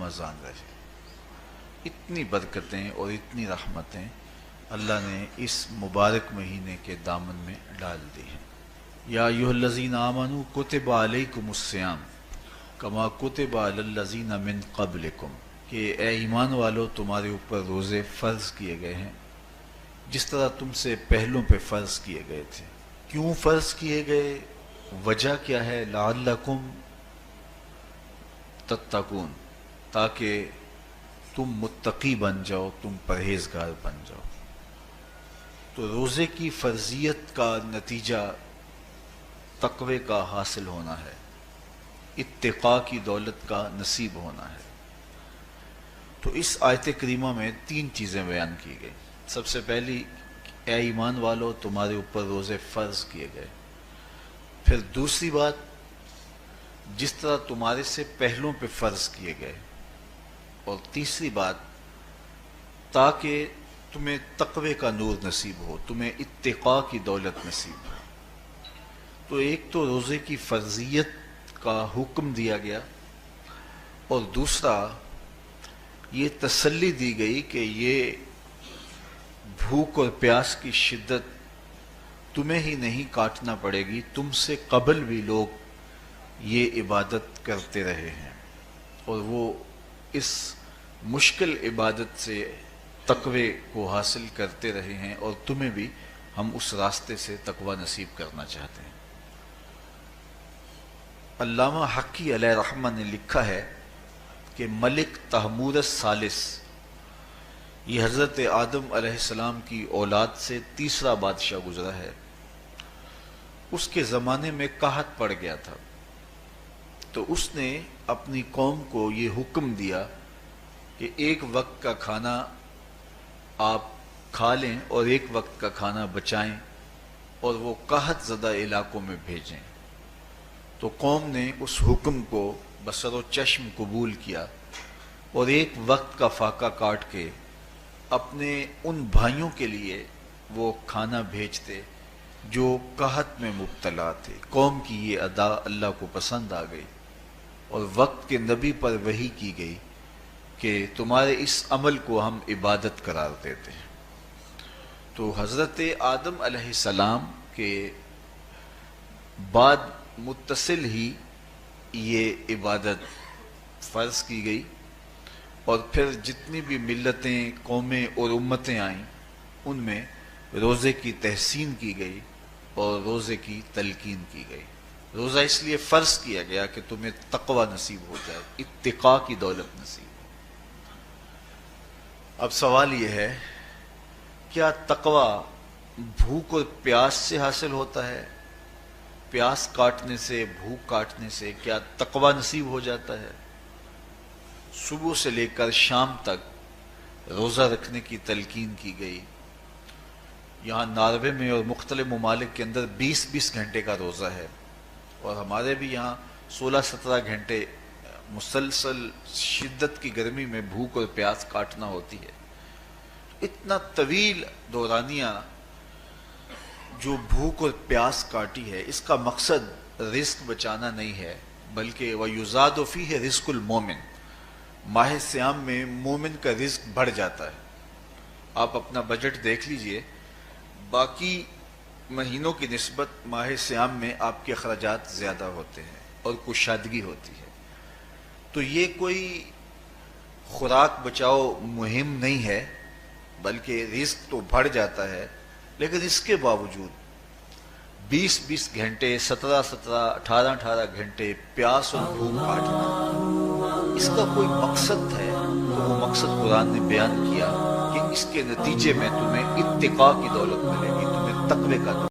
رمضان رہے۔ اتنی برکتیں اور اتنی رحمتیں اللہ نے اس مبارک مہینے کے دامن میں ڈال دی ہیں۔ یا ایھا الذین آمنوا کتب علیکم الصیام کما کتب علی الذین من قبلکم، کہ اے ایمان والو تمہارے اوپر روزے فرض کیے گئے ہیں جس طرح تم سے پہلوں پہ فرض کیے گئے تھے۔ کیوں فرض کیے گئے؟ وجہ کیا ہے؟ لعلکم تتقون، تاکہ تم متقی بن جاؤ، تم پرہیزگار بن جاؤ۔ تو روزے کی فرضیت کا نتیجہ تقوی کا حاصل ہونا ہے، اتقاء کی دولت کا نصیب ہونا ہے۔ تو اس آیت کریمہ میں 3 چیزیں بیان کی گئی۔ سب سے پہلی، اے ایمان والو تمہارے اوپر روزے فرض کیے گئے۔ پھر دوسری بات، جس طرح تمہارے سے پہلوں پہ فرض کیے گئے۔ اور تیسری بات، تاکہ تمہیں تقوی کا نور نصیب ہو، تمہیں اتقاء کی دولت نصیب ہو۔ تو ایک تو روزے کی فرضیت کا حکم دیا گیا، اور دوسرا یہ تسلی دی گئی کہ یہ بھوک اور پیاس کی شدت تمہیں ہی نہیں کاٹنا پڑے گی، تم سے قبل بھی لوگ یہ عبادت کرتے رہے ہیں، اور وہ اس مشکل عبادت سے تقوی کو حاصل کرتے رہے ہیں، اور تمہیں بھی ہم اس راستے سے تقوی نصیب کرنا چاہتے ہیں۔ علامہ حقی علیہ رحمہ نے لکھا ہے کہ ملک تحمور الثالث، یہ حضرت آدم علیہ السلام کی اولاد سے تیسرا بادشاہ گزرا ہے، اس کے زمانے میں قحط پڑ گیا تھا، تو اس نے اپنی قوم کو یہ حکم دیا کہ ایک وقت کا کھانا آپ کھا لیں اور ایک وقت کا کھانا بچائیں اور وہ قحط زدہ علاقوں میں بھیجیں۔ تو قوم نے اس حکم کو بصر و چشم قبول کیا اور ایک وقت کا فاقہ کاٹ کے اپنے ان بھائیوں کے لیے وہ کھانا بھیجتے جو قحط میں مبتلا تھے۔ قوم کی یہ ادا اللہ کو پسند آ گئی، اور وقت کے نبی پر وحی کی گئی کہ تمہارے اس عمل کو ہم عبادت قرار دیتے ہیں۔ تو حضرت آدم علیہ السلام کے بعد متصل ہی یہ عبادت فرض کی گئی، اور پھر جتنی بھی ملتیں، قومیں اور امتیں آئیں ان میں روزے کی تحسین کی گئی اور روزے کی تلقین کی گئی۔ روزہ اس لیے فرض کیا گیا کہ تمہیں تقوی نصیب ہو جائے، اتقاء کی دولت نصیب ہو۔ اب سوال یہ ہے، کیا تقوی بھوک اور پیاس سے حاصل ہوتا ہے؟ پیاس کاٹنے سے، بھوک کاٹنے سے کیا تقوی نصیب ہو جاتا ہے؟ صبح سے لے کر شام تک روزہ رکھنے کی تلقین کی گئی۔ یہاں ناروے میں اور مختلف ممالک کے اندر 20 گھنٹے کا روزہ ہے، اور ہمارے بھی یہاں 16-17 گھنٹے مسلسل شدت کی گرمی میں بھوک اور پیاس کاٹنا ہوتی ہے۔ اتنا طویل دورانیہ جو بھوک اور پیاس کاٹی ہے، اس کا مقصد رزق بچانا نہیں ہے، بلکہ وَيُزَادُ فِيهِ رِزْقُ الْمُؤْمِنِ، ماہ سیام میں مومن کا رزق بڑھ جاتا ہے۔ آپ اپنا بجٹ دیکھ لیجئے، باقی مہینوں کی نسبت ماہ سیام میں آپ کے اخراجات زیادہ ہوتے ہیں اور کشادگی ہوتی ہے۔ تو یہ کوئی خوراک بچاؤ مہم نہیں ہے، بلکہ رزق تو بڑھ جاتا ہے، لیکن اس کے باوجود 20 گھنٹے، 17 18 گھنٹے پیاس اور بھوک کاٹنا، اس کا کوئی مقصد ہے تو وہ مقصد قرآن نے بیان کیا کہ اس کے نتیجے میں تمہیں اتقاء کی دولت ملے گی، تمہیں تقوی کا دولت